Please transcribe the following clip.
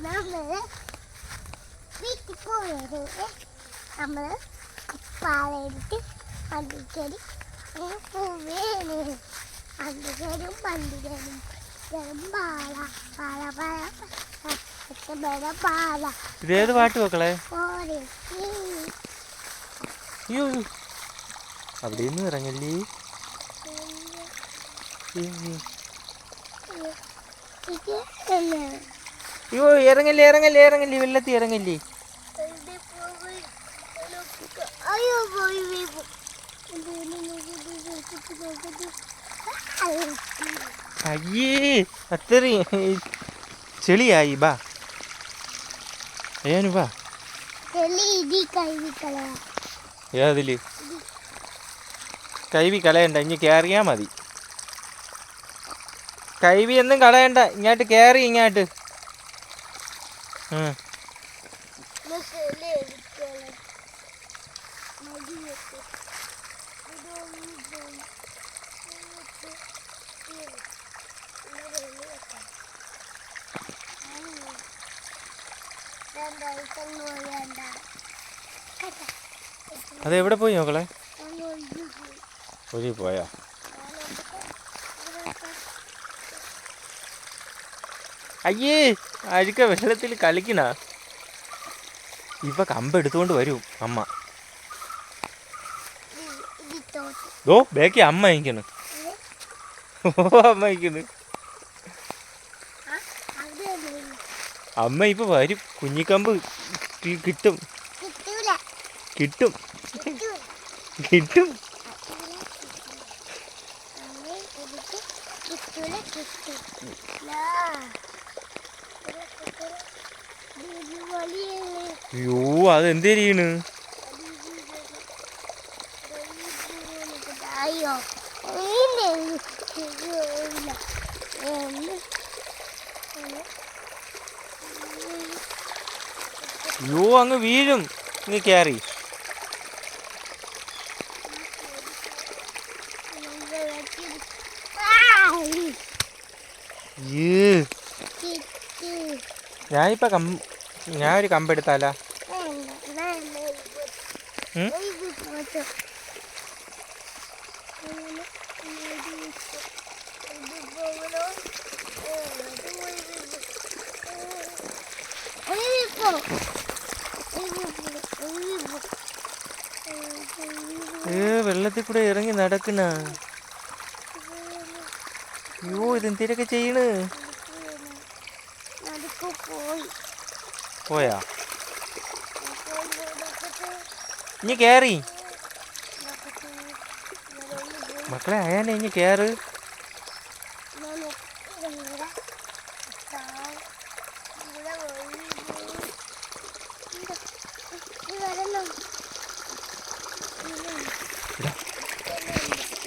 നമ്മള് വീട്ടിൽ പോയത് നമ്മള് പാലയിട്ട് വണ്ടിക്കടി പോവേണ്. വണ്ടിക്കരും പാല പാല പാല പാല. ഇതേത് പാട്ട് മക്കളെ? അയ്യോ അവിടെ നിന്ന് ഇറങ്ങല്ലേ. അയ്യോ ഇറങ്ങല്ലേ ഇറങ്ങല്ലേ ഇറങ്ങല്ലേ, വെള്ളത്തിൽ ഇറങ്ങല്ലേ. അയ്യേ അത്രയും ചെളിയായി. ബാ ഏനു ബാ. ഏതില് കൈവി കളയണ്ട, ഇനി കയറിയാ മതി. കൈവി ഒന്നും കളയണ്ട, ഇങ്ങോട്ട് കയറി ഇങ്ങോട്ട്. അതെവിടെ പോയി മക്കളെ? ഒഴി പോയാ? അയ്യേ അഴുക്ക വെള്ളത്തിൽ കളിക്കണ. ഇപ്പൊ കമ്പെടുത്തോണ്ട് വരും അമ്മ. ഓ ബേക്കി അമ്മ അയക്കണ്. ഓ അമ്മ അയക്കണ്. അമ്മ ഇപ്പൊ വരും. കുഞ്ഞിക്കമ്പ് കിട്ടും കിട്ടും കിട്ടും. അയ്യോ അതെന്തേരിയാണ്? അയ്യോ അങ്ങ് വീഴും. നീ കയറി. ഞാനൊരു കമ്പെടുത്താലാ? വെള്ളത്തിൽ കൂടെ ഇറങ്ങി നടക്കണ. അയ്യോ ഇതെന്തിനൊക്കെ ചെയ്യണ്? പോയാ? ഇനി കേറി മക്കളെ. അയാനെ ഇനി കേറ്.